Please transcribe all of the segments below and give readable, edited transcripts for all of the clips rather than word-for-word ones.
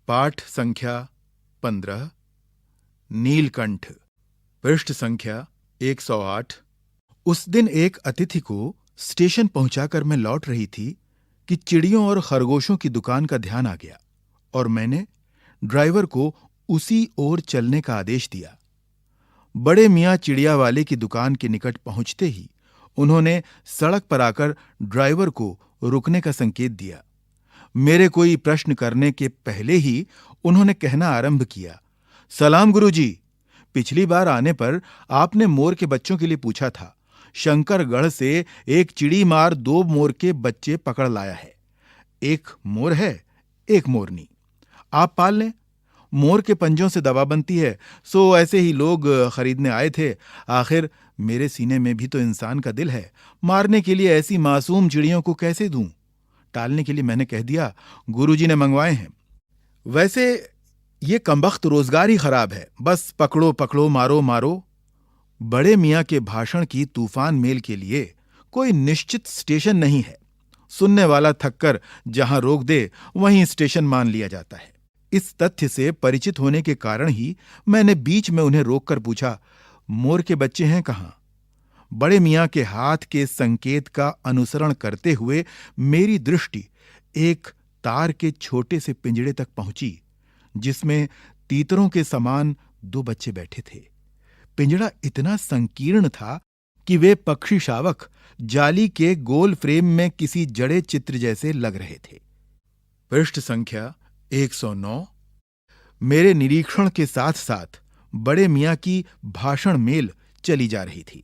पाठ संख्या 15। नीलकंठ। पृष्ठ संख्या 108। उस दिन एक अतिथि को स्टेशन पहुंचाकर मैं लौट रही थी कि चिड़ियों और खरगोशों की दुकान का ध्यान आ गया और मैंने ड्राइवर को उसी ओर चलने का आदेश दिया। बड़े मियाँ चिड़िया वाले की दुकान के निकट पहुंचते ही उन्होंने सड़क पर आकर ड्राइवर को रुकने का संकेत दिया। मेरे कोई प्रश्न करने के पहले ही उन्होंने कहना आरंभ किया, सलाम गुरुजी। पिछली बार आने पर आपने मोर के बच्चों के लिए पूछा था। शंकरगढ़ से एक चिड़ी मार 2 मोर के बच्चे पकड़ लाया है। एक मोर है, एक मोरनी। आप पाल लें। मोर के पंजों से दवा बनती है, सो ऐसे ही लोग खरीदने आए थे। आखिर मेरे सीने में भी तो इंसान का दिल है। मारने के लिए ऐसी मासूम चिड़ियों को कैसे दूं? टालने के लिए मैंने कह दिया, गुरुजी ने मंगवाए हैं। वैसे ये कमबख्त रोजगार ही खराब है, बस पकड़ो पकड़ो, मारो मारो। बड़े मियाँ के भाषण की तूफान मेल के लिए कोई निश्चित स्टेशन नहीं है। सुनने वाला थककर जहां रोक दे वहीं स्टेशन मान लिया जाता है। इस तथ्य से परिचित होने के कारण ही मैंने बीच में उन्हें रोककर पूछा, मोर के बच्चे हैं कहां? बड़े मियाँ के हाथ के संकेत का अनुसरण करते हुए मेरी दृष्टि एक तार के छोटे से पिंजड़े तक पहुंची, जिसमें तीतरों के समान 2 बच्चे बैठे थे। पिंजड़ा इतना संकीर्ण था कि वे पक्षी शावक जाली के गोल फ्रेम में किसी जड़े चित्र जैसे लग रहे थे। पृष्ठ संख्या 109। मेरे निरीक्षण के साथ साथ बड़े मियाँ की भाषण मेल चली जा रही थी।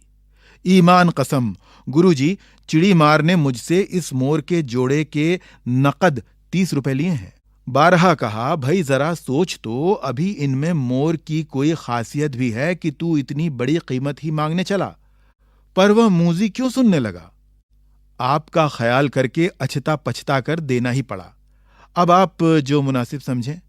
ईमान कसम, गुरुजी, चिड़ी मार ने मुझसे इस मोर के जोड़े के नकद 30 रुपए लिए हैं। 12 कहा, भाई जरा सोच तो, अभी इनमें मोर की कोई खासियत भी है कि तू इतनी बड़ी कीमत ही मांगने चला? पर वह मूजी क्यों सुनने लगा? आपका ख्याल करके अछता पछता कर देना ही पड़ा। अब आप जो मुनासिब समझें।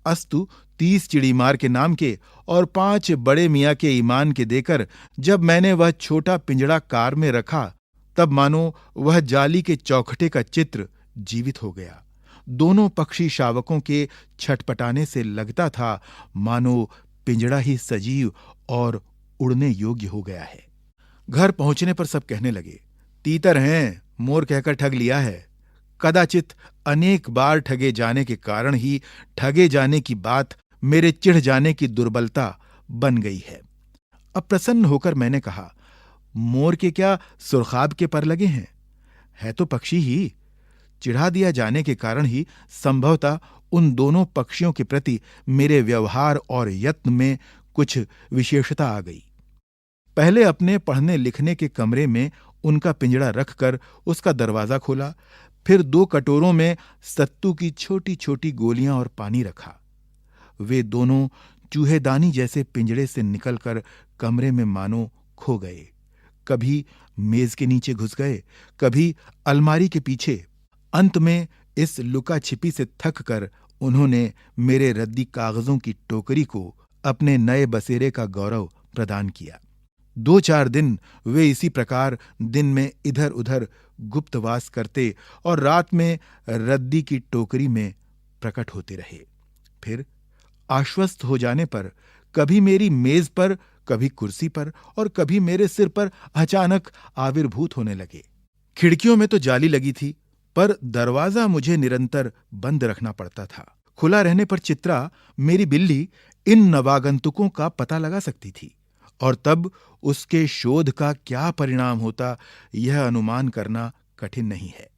अस्तु 30 चिड़ीमार के नाम के और 5 बड़े मियाँ के ईमान के देकर जब मैंने वह छोटा पिंजड़ा कार में रखा, तब मानो वह जाली के चौखटे का चित्र जीवित हो गया। दोनों पक्षी शावकों के छटपटाने से लगता था मानो पिंजड़ा ही सजीव और उड़ने योग्य हो गया है। घर पहुंचने पर सब कहने लगे, तीतर हैं, मोर कहकर ठग लिया है। कदाचित अनेक बार ठगे जाने के कारण ही ठगे जाने की बात मेरे चिढ़ जाने की दुर्बलता बन गई है। अब प्रसन्न होकर मैंने कहा, मोर के क्या सुरखाब के पर लगे हैं? है तो पक्षी ही। चिढ़ा दिया जाने के कारण ही संभवतः उन दोनों पक्षियों के प्रति मेरे व्यवहार और यत्न में कुछ विशेषता आ गई। पहले अपने पढ़ने लिखने के कमरे में उनका पिंजड़ा रखकर उसका दरवाजा खोला, फिर 2 कटोरों में सत्तू की छोटी छोटी गोलियां और पानी रखा। वे दोनों चूहेदानी जैसे पिंजड़े से निकलकर कमरे में मानो खो गए। कभी मेज के नीचे घुस गए, कभी अलमारी के पीछे। अंत में इस लुका छिपी से थक कर उन्होंने मेरे रद्दी कागजों की टोकरी को अपने नए बसेरे का गौरव प्रदान किया। 2-4 दिन वे इसी प्रकार दिन में इधर उधर गुप्तवास करते और रात में रद्दी की टोकरी में प्रकट होते रहे। फिर आश्वस्त हो जाने पर कभी मेरी मेज पर, कभी कुर्सी पर और कभी मेरे सिर पर अचानक आविर्भूत होने लगे। खिड़कियों में तो जाली लगी थी, पर दरवाजा मुझे निरंतर बंद रखना पड़ता था। खुला रहने पर चित्रा, मेरी बिल्ली, इन नवागंतुकों का पता लगा सकती थी और तब उसके शोध का क्या परिणाम होता, यह अनुमान करना कठिन नहीं है।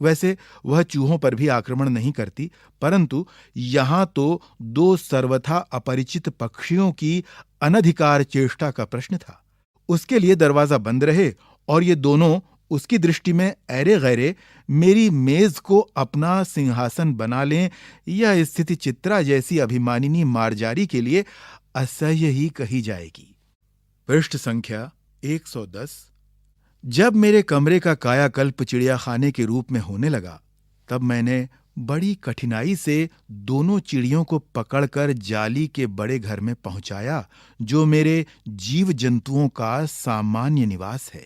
वैसे वह चूहों पर भी आक्रमण नहीं करती, परंतु यहां तो 2 सर्वथा अपरिचित पक्षियों की अनधिकार चेष्टा का प्रश्न था। उसके लिए दरवाजा बंद रहे और ये दोनों उसकी दृष्टि में ऐरे गैरे मेरी मेज को अपना सिंहासन बना लें, यह स्थिति चित्रा जैसी अभिमानिनी मारजारी के लिए असह्य ही कही जाएगी। पृष्ठ संख्या 110। जब मेरे कमरे का कायाकल्प चिड़ियाखाने के रूप में होने लगा, तब मैंने बड़ी कठिनाई से दोनों चिड़ियों को पकड़कर जाली के बड़े घर में पहुंचाया, जो मेरे जीव जंतुओं का सामान्य निवास है।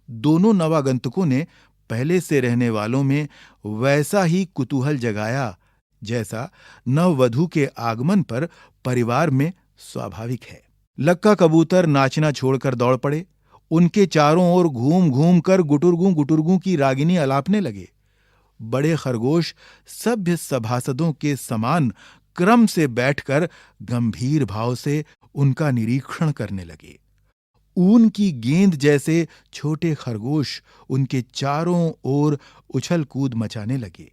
दोनों नवागंतुकों ने पहले से रहने वालों में वैसा ही कुतूहल जगाया जैसा नववधू के आगमन पर परिवार में स्वाभाविक है। लक्का कबूतर नाचना छोड़कर दौड़ पड़े। उनके चारों ओर घूम घूम कर गुटुरगू की रागिनी अलापने लगे। बड़े खरगोश सभ्य सभासदों के समान क्रम से बैठकर गंभीर भाव से उनका निरीक्षण करने लगे। ऊन की गेंद जैसे छोटे खरगोश उनके चारों ओर उछल कूद मचाने लगे।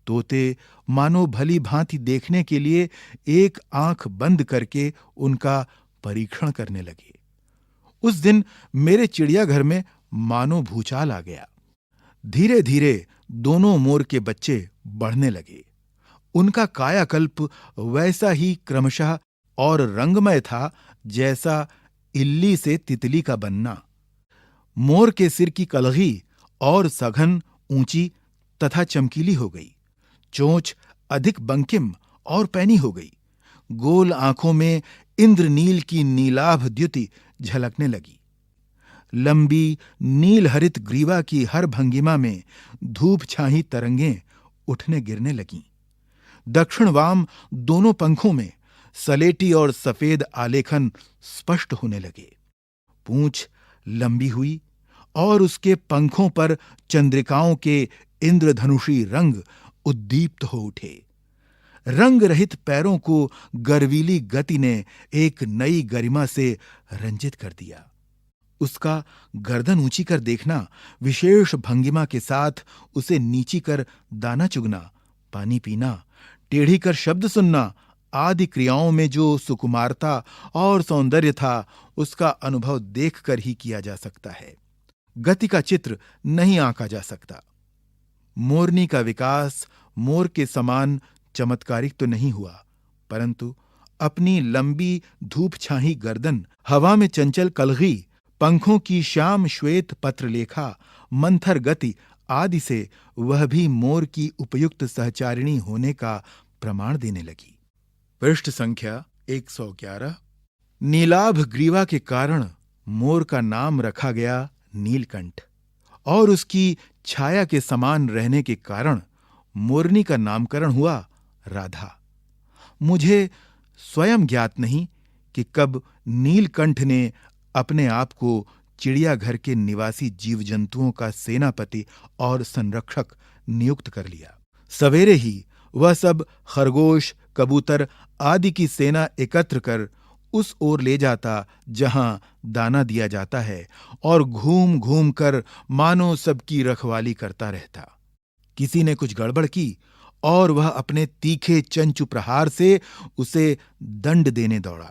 तोते मानो भली भांति देखने के लिए एक आंख बंद करके उनका परीक्षण करने लगे। उस दिन मेरे चिड़ियाघर में मानो भूचाल आ गया। धीरे धीरे दोनों मोर के बच्चे बढ़ने लगे। उनका कायाकल्प वैसा ही क्रमशः और रंगमय था जैसा इल्ली से तितली का बनना। मोर के सिर की कलगी और सघन, ऊंची तथा चमकीली हो गई। चोंच अधिक बंकिम और पैनी हो गई। गोल आंखों में इंद्रनील की नीलाभ द्युति झलकने लगी। लंबी नील हरित ग्रीवा की हर भंगिमा में धूप छाही तरंगें उठने गिरने लगीं। दक्षिण वाम दोनों पंखों में सलेटी और सफेद आलेखन स्पष्ट होने लगे। पूंछ लंबी हुई और उसके पंखों पर चंद्रिकाओं के इंद्रधनुषी रंग उद्दीप्त हो उठे। रंग रहित पैरों को गर्वीली गति ने एक नई गरिमा से रंजित कर दिया। उसका गर्दन ऊंची कर देखना, विशेष भंगिमा के साथ उसे नीची कर दाना चुगना, पानी पीना, टेढ़ी कर शब्द सुनना आदि क्रियाओं में जो सुकुमारता और सौंदर्य था, उसका अनुभव देखकर ही किया जा सकता है। गति का चित्र नहीं आंका जा सकता। मोरनी का विकास मोर के समान चमत्कारिक तो नहीं हुआ, परंतु अपनी लंबी धूप छाही गर्दन, हवा में चंचल कलगी, पंखों की श्याम श्वेत पत्रलेखा, मंथर गति आदि से वह भी मोर की उपयुक्त सहचारिणी होने का प्रमाण देने लगी। पृष्ठ संख्या 111। नीलाभ ग्रीवा के कारण मोर का नाम रखा गया नीलकंठ और उसकी छाया के समान रहने के कारण मोरनी का नामकरण हुआ राधा। मुझे स्वयं ज्ञात नहीं कि कब नीलकंठ ने अपने आप को चिड़ियाघर के निवासी जीव जंतुओं का सेनापति और संरक्षक नियुक्त कर लिया। सवेरे ही वह सब खरगोश, कबूतर आदि की सेना एकत्र कर उस ओर ले जाता जहां दाना दिया जाता है और घूम घूम कर मानो सबकी रखवाली करता रहता। किसी ने कुछ गड़बड़ की और वह अपने तीखे चंचु प्रहार से उसे दंड देने दौड़ा।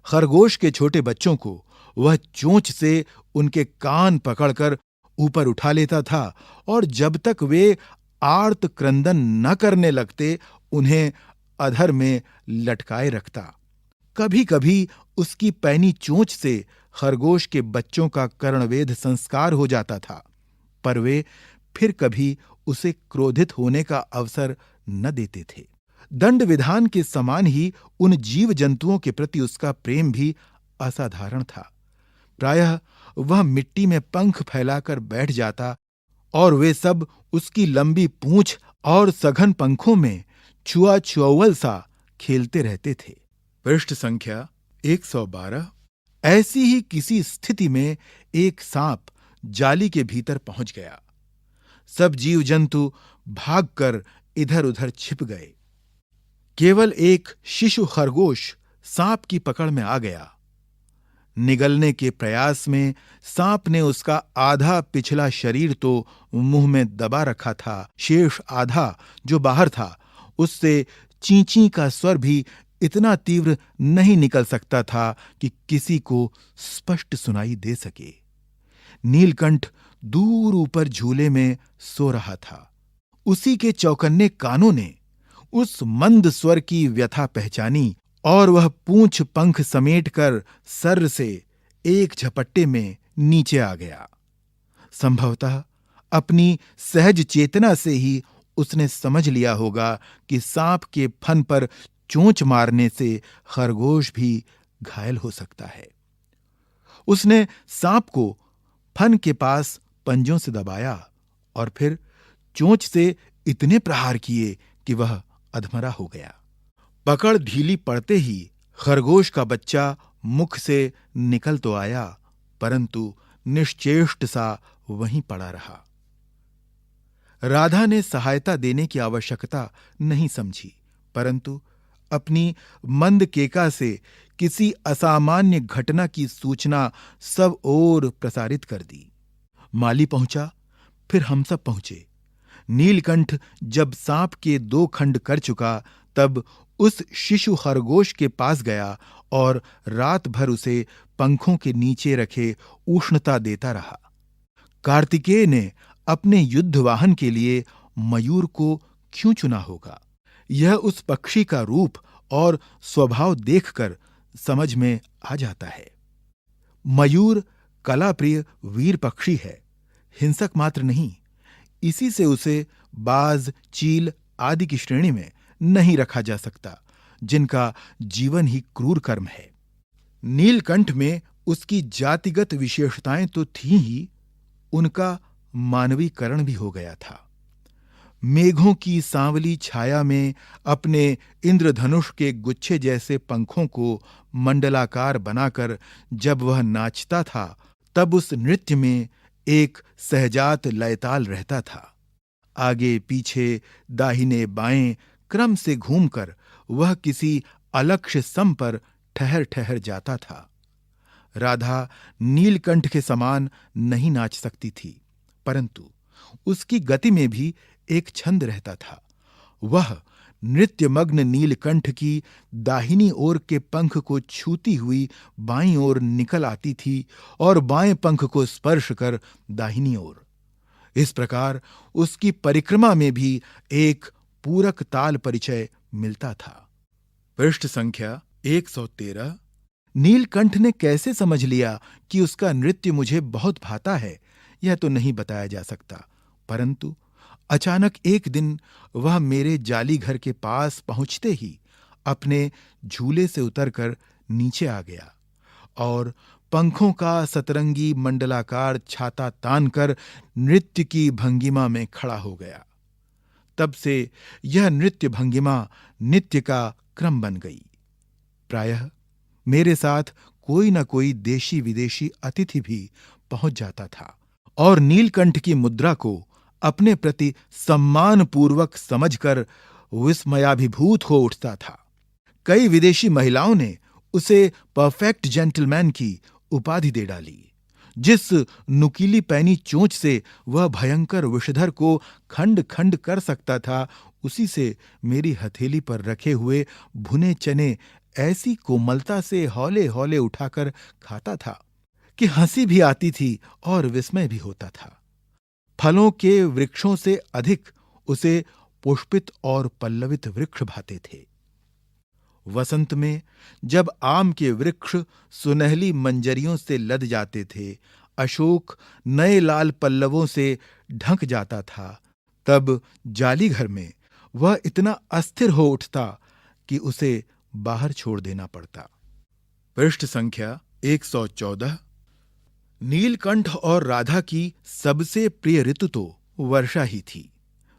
खरगोश के छोटे बच्चों को वह चोंच से उनके कान पकड़कर ऊपर उठा लेता था और जब तक वे आर्त क्रंदन न करने लगते उन्हें अधर में लटकाए रखता। कभी कभी उसकी पैनी चोंच से खरगोश के बच्चों का कर्णवेध संस्कार हो जाता था, पर वे फिर कभी उसे क्रोधित होने का अवसर न देते थे। दंड विधान के समान ही उन जीव जंतुओं के प्रति उसका प्रेम भी असाधारण था। प्रायः वह मिट्टी में पंख फैलाकर बैठ जाता और वे सब उसकी लंबी पूंछ और सघन पंखों में छुआ-छुअल सा खेलते रहते थे। पृष्ठ संख्या 112। ऐसी ही किसी स्थिति में एक सांप जाली के भीतर पहुंच गया। सब जीव जंतु भागकर इधर-उधर छिप गए। केवल एक शिशु खरगोश सांप की पकड़ में आ गया। निगलने के प्रयास में सांप ने उसका आधा पिछला शरीर तो मुंह में दबा रखा था, शेष आधा जो बाहर था उससे चींची का स्वर भी इतना तीव्र नहीं निकल सकता था कि किसी को स्पष्ट सुनाई दे सके। नीलकंठ दूर ऊपर झूले में सो रहा था। उसी के चौकन्ने कानों ने उस मंद स्वर की व्यथा पहचानी और वह पूंछ पंख समेटकर सर से एक झपट्टे में नीचे आ गया। संभवतः अपनी सहज चेतना से ही उसने समझ लिया होगा कि सांप के फन पर चोंच मारने से खरगोश भी घायल हो सकता है। उसने सांप को फन के पास पंजों से दबाया और फिर चोंच से इतने प्रहार किए कि वह अधमरा हो गया। पकड़ ढीली पड़ते ही खरगोश का बच्चा मुख से निकल तो आया, परंतु निश्चेष्ट सा वहीं पड़ा रहा। राधा ने सहायता देने की आवश्यकता नहीं समझी, परंतु अपनी मंद केका से किसी असामान्य घटना की सूचना सब ओर प्रसारित कर दी। माली पहुंचा, फिर हम सब पहुंचे। नीलकंठ जब सांप के 2 खंड कर चुका, तब उस शिशु खरगोश के पास गया और रात भर उसे पंखों के नीचे रखे उष्णता देता रहा। कार्तिकेय ने अपने युद्ध वाहन के लिए मयूर को क्यों चुना होगा, यह उस पक्षी का रूप और स्वभाव देखकर समझ में आ जाता है। मयूर कलाप्रिय वीर पक्षी है, हिंसक मात्र नहीं। इसी से उसे बाज, चील आदि की श्रेणी में नहीं रखा जा सकता, जिनका जीवन ही क्रूर कर्म है। नीलकंठ में उसकी जातिगत विशेषताएं तो थीं ही, उनका मानवीकरण भी हो गया था। मेघों की सांवली छाया में अपने इंद्रधनुष के गुच्छे जैसे पंखों को मंडलाकार बनाकर जब वह नाचता था, तब उस नृत्य में एक सहजात लयताल रहता था। आगे पीछे, दाहिने बाएं क्रम से घूमकर वह किसी अलक्ष्य सम पर ठहर ठहर जाता था। राधा नीलकंठ के समान नहीं नाच सकती थी, परंतु उसकी गति में भी एक छंद रहता था। वह नृत्यमग्न नीलकंठ की दाहिनी ओर के पंख को छूती हुई बाईं ओर निकल आती थी और बाएं पंख को स्पर्श कर दाहिनी ओर। इस प्रकार उसकी परिक्रमा में भी एक पूरक ताल परिचय मिलता था। पृष्ठ संख्या 113। नीलकंठ ने कैसे समझ लिया कि उसका नृत्य मुझे बहुत भाता है, यह तो नहीं बताया जा सकता, परंतु अचानक एक दिन वह मेरे जाली घर के पास पहुंचते ही अपने झूले से उतरकर नीचे आ गया और पंखों का सतरंगी मंडलाकार छाता तानकर नृत्य की भंगिमा में खड़ा हो गया। तब से यह नृत्य भंगिमा नित्य का क्रम बन गई। प्रायः मेरे साथ कोई न कोई देशी विदेशी अतिथि भी पहुंच जाता था और नीलकंठ की मुद्रा को अपने प्रति सम्मानपूर्वक समझकर विस्मयाभिभूत हो उठता था। कई विदेशी महिलाओं ने उसे परफेक्ट जेंटलमैन की उपाधि दे डाली। जिस नुकीली पैनी चोंच से वह भयंकर विषधर को खंड खंड कर सकता था, उसी से मेरी हथेली पर रखे हुए भुने चने ऐसी कोमलता से हौले हौले उठाकर खाता था कि हंसी भी आती थी और विस्मय भी होता था। फलों के वृक्षों से अधिक उसे पुष्पित और पल्लवित वृक्ष भाते थे। वसंत में जब आम के वृक्ष सुनहली मंजरियों से लद जाते थे, अशोक नए लाल पल्लवों से ढंक जाता था, तब जाली घर में वह इतना अस्थिर हो उठता कि उसे बाहर छोड़ देना पड़ता। पृष्ठ संख्या 114। नीलकंठ और राधा की सबसे प्रिय ऋतु तो वर्षा ही थी।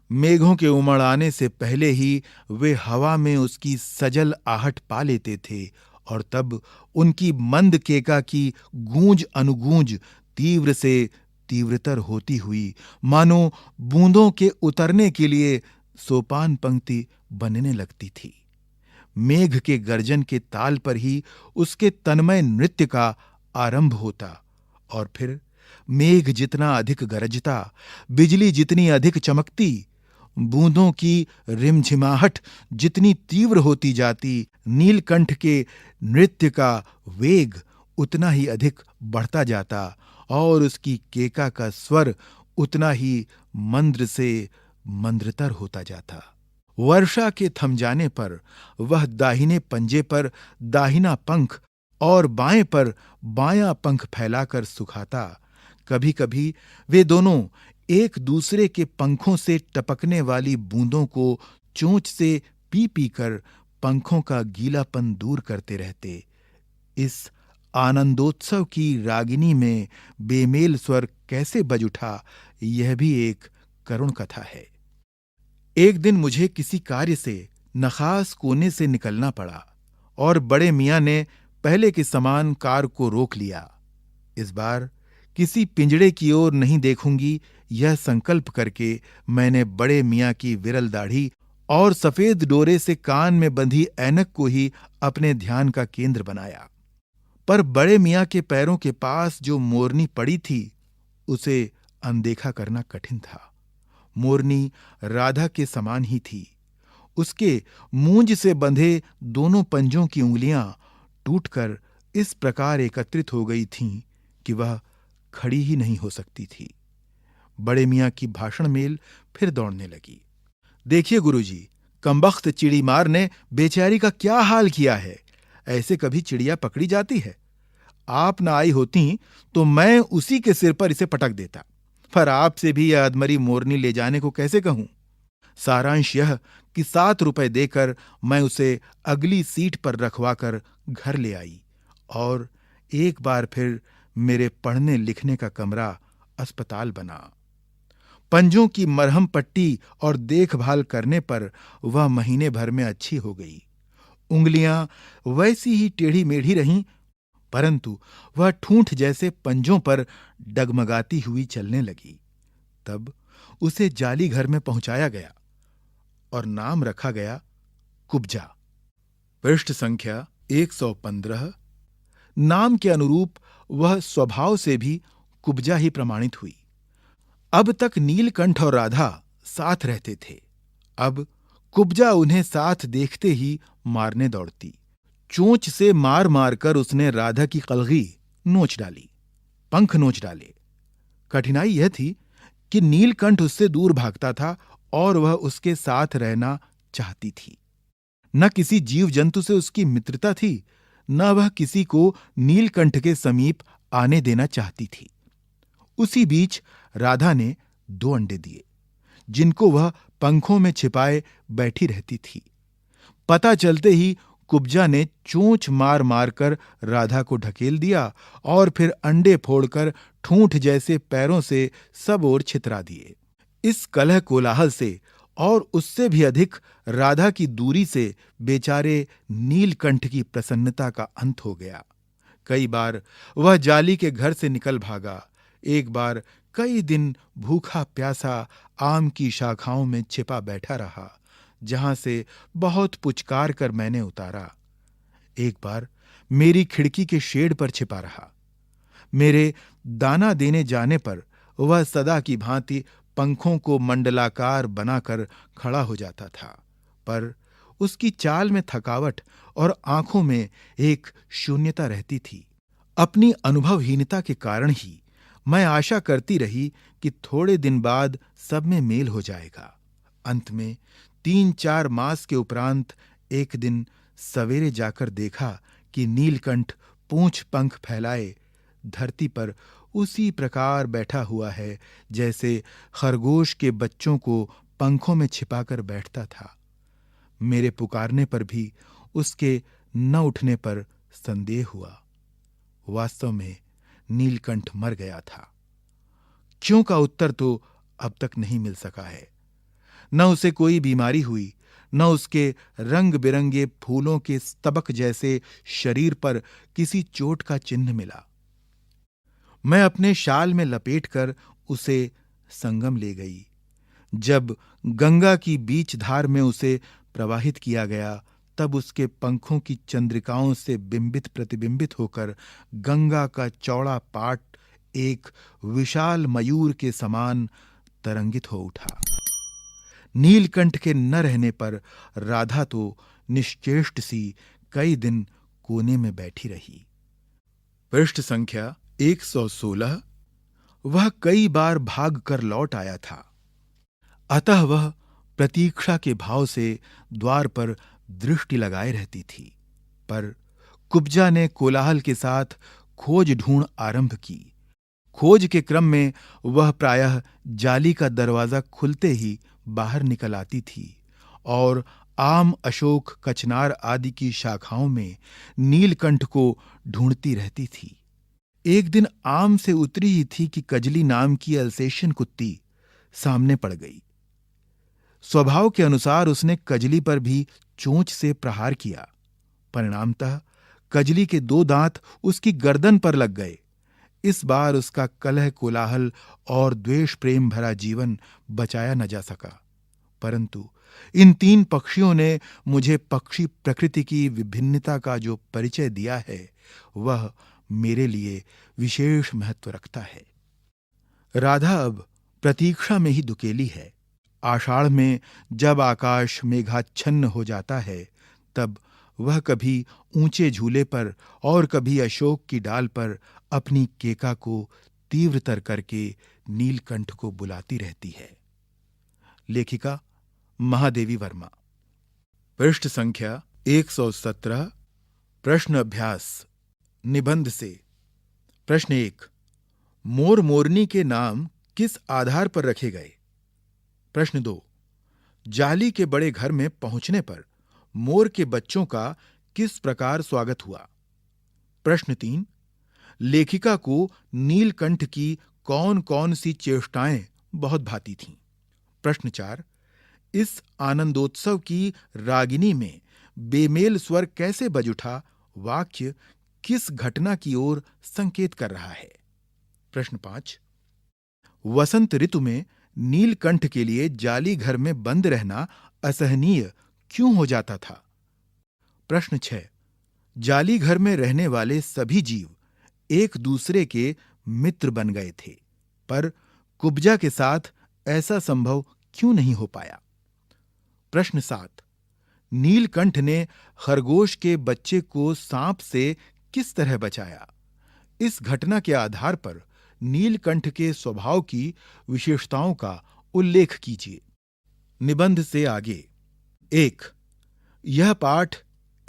मेघों के उमड़ आने से पहले ही वे हवा में उसकी सजल आहट पा लेते थे और तब उनकी मंद केका की गूंज अनुगूंज तीव्र से तीव्रतर होती हुई मानो बूंदों के उतरने के लिए सोपान पंक्ति बनने लगती थी। मेघ के गर्जन के ताल पर ही उसके तन्मय नृत्य का आरंभ होता और फिर मेघ जितना अधिक गरजता, बिजली जितनी अधिक चमकती, बूंदों की रिमझिमाहट जितनी तीव्र होती जाती, नीलकंठ के नृत्य का वेग उतना ही अधिक बढ़ता जाता और उसकी केका का स्वर उतना ही मंद्र से मंद्रतर होता जाता। वर्षा के थम जाने पर वह दाहिने पंजे पर दाहिना पंख और बाएं पर बायां पंख फैलाकर सुखाता। कभी कभी वे दोनों एक दूसरे के पंखों से टपकने वाली बूंदों को चोंच से पी पी कर पंखों का गीलापन दूर करते रहते। इस आनंदोत्सव की रागिनी में बेमेल स्वर कैसे बज उठा, यह भी एक करुण कथा है। एक दिन मुझे किसी कार्य से नखास कोने से निकलना पड़ा और बड़े मियाँ ने पहले के समान कार को रोक लिया। इस बार किसी पिंजड़े की ओर नहीं देखूंगी, यह संकल्प करके मैंने बड़े मियाँ की विरल दाढ़ी और सफेद डोरे से कान में बंधी ऐनक को ही अपने ध्यान का केंद्र बनाया। पर बड़े मियाँ के पैरों के पास जो मोरनी पड़ी थी, उसे अनदेखा करना कठिन था। मोरनी राधा के समान ही थी। उसके मूंज से बंधे दोनों पंजों की उंगलियां टूटकर इस प्रकार एकत्रित हो गई थीं कि वह खड़ी ही नहीं हो सकती थी। बड़े मियाँ की भाषण मेल फिर दौड़ने लगी। देखिए गुरुजी, कमबख्त चिड़ी मार ने बेचारी का क्या हाल किया है। ऐसे कभी चिड़िया पकड़ी जाती है? आप ना आई होती तो मैं उसी के सिर पर इसे पटक देता। पर आपसे भी यह अधमरी मोरनी ले जाने को कैसे कहूं? सारांश यह कि 7 रुपए देकर मैं उसे अगली सीट पर रखवाकर घर ले आई और एक बार फिर मेरे पढ़ने लिखने का कमरा अस्पताल बना। पंजों की मरहम पट्टी और देखभाल करने पर वह महीने भर में अच्छी हो गई। उंगलियां वैसी ही टेढ़ी मेढ़ी रहीं, परंतु वह ठूंठ जैसे पंजों पर डगमगाती हुई चलने लगी। तब उसे जाली घर में पहुंचाया गया और नाम रखा गया कुब्जा। पृष्ठ संख्या 115। नाम के अनुरूप वह स्वभाव से भी कुब्जा ही प्रमाणित हुई। अब तक नीलकंठ और राधा साथ रहते थे। अब कुब्जा उन्हें साथ देखते ही मारने दौड़ती। चोंच से मार मार कर उसने राधा की कलगी नोच डाली, पंख नोच डाले। कठिनाई यह थी कि नीलकंठ उससे दूर भागता था और वह उसके साथ रहना चाहती थी। न किसी जीव जंतु से उसकी मित्रता थी, न वह किसी को नीलकंठ के समीप आने देना चाहती थी। उसी बीच राधा ने 2 अंडे दिए, जिनको वह पंखों में छिपाए बैठी रहती थी। पता चलते ही कुब्जा ने चोंच मार मार कर राधा को ढकेल दिया और फिर अंडे फोड़कर ठूंठ जैसे पैरों से सब ओर छितरा दिए। इस कलह कोलाहल से और उससे भी अधिक राधा की दूरी से बेचारे नीलकंठ की प्रसन्नता का अंत हो गया। कई बार वह जाली के घर से निकल भागा। एक बार कई दिन भूखा प्यासा आम की शाखाओं में छिपा बैठा रहा, जहां से बहुत पुचकार कर मैंने उतारा। एक बार मेरी खिड़की के शेड पर छिपा रहा। मेरे दाना देने जाने पर वह सदा की भांति पंखों को मंडलाकार बनाकर खड़ा हो जाता था, पर उसकी चाल में थकावट और आंखों में एक शून्यता रहती थी। अपनी अनुभवहीनता के कारण ही मैं आशा करती रही कि थोड़े दिन बाद सब में मेल हो जाएगा। अंत में 3-4 मास के उपरांत एक दिन सवेरे जाकर देखा कि नीलकंठ पूंछ पंख फैलाए धरती पर उसी प्रकार बैठा हुआ है जैसे खरगोश के बच्चों को पंखों में छिपाकर बैठता था। मेरे पुकारने पर भी उसके न उठने पर संदेह हुआ। वास्तव में नीलकंठ मर गया था। क्यों का उत्तर तो अब तक नहीं मिल सका है। न उसे कोई बीमारी हुई, न उसके रंग बिरंगे फूलों के स्तबक जैसे शरीर पर किसी चोट का चिन्ह मिला। मैं अपने शाल में लपेटकर उसे संगम ले गई। जब गंगा की बीच धार में उसे प्रवाहित किया गया, तब उसके पंखों की चंद्रिकाओं से बिंबित प्रतिबिंबित होकर गंगा का चौड़ा पाट एक विशाल मयूर के समान तरंगित हो उठा। नीलकंठ के न रहने पर राधा तो निश्चेष्ट सी कई दिन कोने में बैठी रही। पृष्ठ संख्या 116। वह कई बार भागकर लौट आया था, अतः वह प्रतीक्षा के भाव से द्वार पर दृष्टि लगाए रहती थी। पर कुब्जा ने कोलाहल के साथ खोज ढूंढ आरंभ की। खोज के क्रम में वह प्रायः जाली का दरवाजा खुलते ही बाहर निकल आती थी और आम, अशोक, कचनार आदि की शाखाओं में नीलकंठ को ढूंढती रहती थी। एक दिन आम से उतरी ही थी कि कजली नाम की अल्सेशियन कुत्ती सामने पड़ गई। स्वभाव के अनुसार उसने कजली पर भी चोंच से प्रहार किया। परिणामतः कजली के 2 दांत उसकी गर्दन पर लग गए। इस बार उसका कलह कोलाहल और द्वेष प्रेम भरा जीवन बचाया न जा सका। परंतु इन 3 पक्षियों ने मुझे पक्षी प्रकृति की विभिन्नता का जो परिचय दिया है, वह मेरे लिए विशेष महत्व रखता है। राधा अब प्रतीक्षा में ही दुकेली है। आषाढ़ में जब आकाश मेघाच्छन्न हो जाता है, तब वह कभी ऊंचे झूले पर और कभी अशोक की डाल पर अपनी केका को तीव्रतर करके नीलकंठ को बुलाती रहती है। लेखिका महादेवी वर्मा। पृष्ठ संख्या 117। प्रश्न अभ्यास निबंध से। प्रश्न 1। मोर मोरनी के नाम किस आधार पर रखे गए? प्रश्न 2। जाली के बड़े घर में पहुंचने पर मोर के बच्चों का किस प्रकार स्वागत हुआ? प्रश्न 3। लेखिका को नीलकंठ की कौन-कौन सी चेष्टाएं बहुत भाती थीं? प्रश्न 4। इस आनंदोत्सव की रागिनी में बेमेल स्वर कैसे बज उठा? वाक्य किस घटना की ओर संकेत कर रहा है? प्रश्न 5। वसंत ऋतु में नीलकंठ के लिए जाली घर में बंद रहना असहनीय क्यों हो जाता था? प्रश्न 6। जाली घर में रहने वाले सभी जीव एक दूसरे के मित्र बन गए थे, पर कुब्जा के साथ ऐसा संभव क्यों नहीं हो पाया? प्रश्न 7। नीलकंठ ने खरगोश के बच्चे को सांप से किस तरह बचाया? इस घटना के आधार पर नीलकंठ के स्वभाव की विशेषताओं का उल्लेख कीजिए। निबंध से आगे। 1। यह पाठ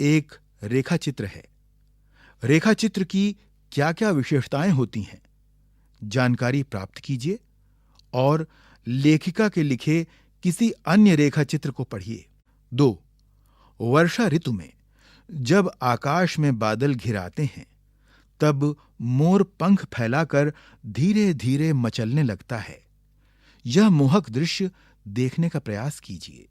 एक रेखाचित्र है। रेखाचित्र की क्या-क्या विशेषताएं होती हैं? जानकारी प्राप्त कीजिए और लेखिका के लिखे किसी अन्य रेखाचित्र को पढ़िए। 2। वर्षा ऋतु में जब आकाश में बादल घिराते हैं, तब मोर पंख फैलाकर धीरे-धीरे मचलने लगता है। यह मोहक दृश्य देखने का प्रयास कीजिए।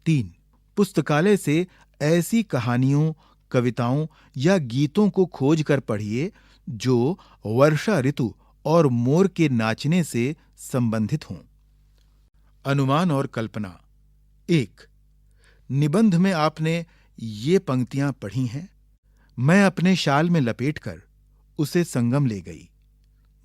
3। पुस्तकालय से ऐसी कहानियों, कविताओं या गीतों को खोजकर पढ़िए जो वर्षा ऋतु और मोर के नाचने से संबंधित हों। अनुमान और कल्पना। 1। निबंध में आपने ये पंक्तियां पढ़ी हैं। मैं अपने शाल में लपेटकर उसे संगम ले गई।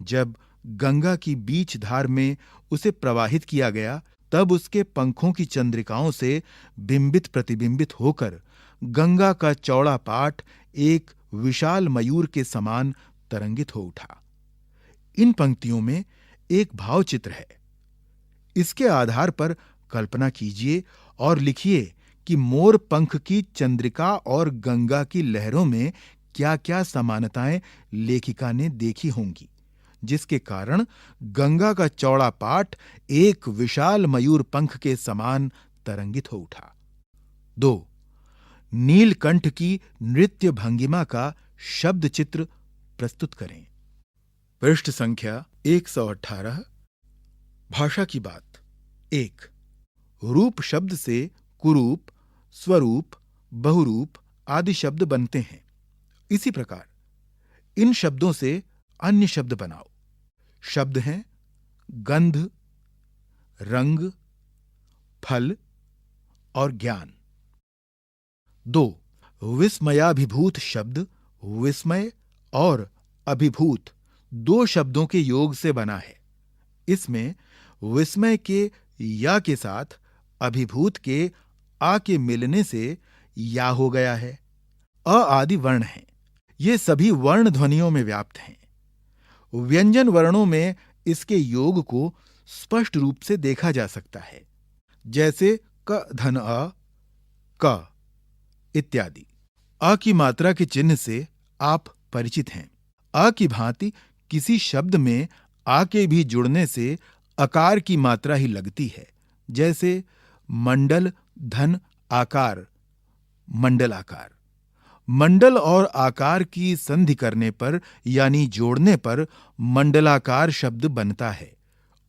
जब गंगा की बीच धार में उसे प्रवाहित किया गया, तब उसके पंखों की चंद्रिकाओं से बिंबित प्रतिबिंबित होकर गंगा का चौड़ा पाट एक विशाल मयूर के समान तरंगित हो उठा। इन पंक्तियों में एक भावचित्र है। इसके आधार पर कल्पना कीजिए और लिखिए कि मोर पंख की चंद्रिका और गंगा की लहरों में क्या-क्या समानताएं लेखिका ने देखी होंगी, जिसके कारण गंगा का चौड़ा पाट एक विशाल मयूर पंख के समान तरंगित हो उठा। 2. नीलकंठ की नृत्य भंगिमा का शब्द चित्र प्रस्तुत करें। पृष्ठ संख्या 118। भाषा की बात। 1. रूप शब्द से कुरूप, स्वरूप, बहुरूप आदि शब्द बनते हैं। इसी प्रकार इन शब्दों से अन्य शब्द बनाओ। शब्द हैं गंध, रंग, फल और ज्ञान। 2. विस्मयाभिभूत शब्द विस्मय और अभिभूत 2 शब्दों के योग से बना है। इसमें विस्मय के या के साथ अभिभूत के आ के मिलने से या हो गया है। अ आदि वर्ण हैं। ये सभी वर्ण ध्वनियों में व्याप्त हैं। व्यंजन वर्णों में इसके योग को स्पष्ट रूप से देखा जा सकता है, जैसे क धन अ, क इत्यादि। अ की मात्रा के चिन्ह से आप परिचित हैं। अ की भांति किसी शब्द में आ के भी जुड़ने से अकार की मात्रा ही लगती है, जैसे मंडल धन आकार, मंडलाकार। मंडल और आकार की संधि करने पर यानी जोड़ने पर मंडलाकार शब्द बनता है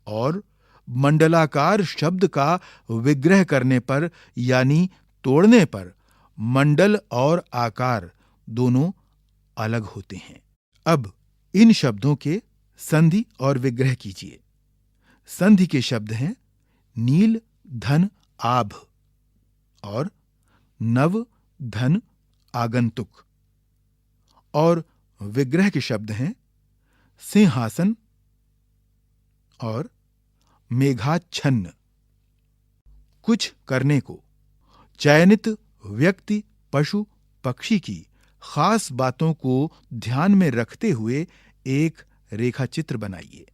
और मंडलाकार शब्द का विग्रह करने पर यानी तोड़ने पर मंडल और आकार दोनों अलग होते हैं। अब इन शब्दों के संधि और विग्रह कीजिए। संधि के शब्द हैं नील धन आभ और नव धन आगंतुक, और विग्रह के शब्द हैं सिंहासन और मेघाच्छन्न। कुछ करने को चयनित व्यक्ति, पशु, पक्षी की खास बातों को ध्यान में रखते हुए एक रेखाचित्र बनाइए।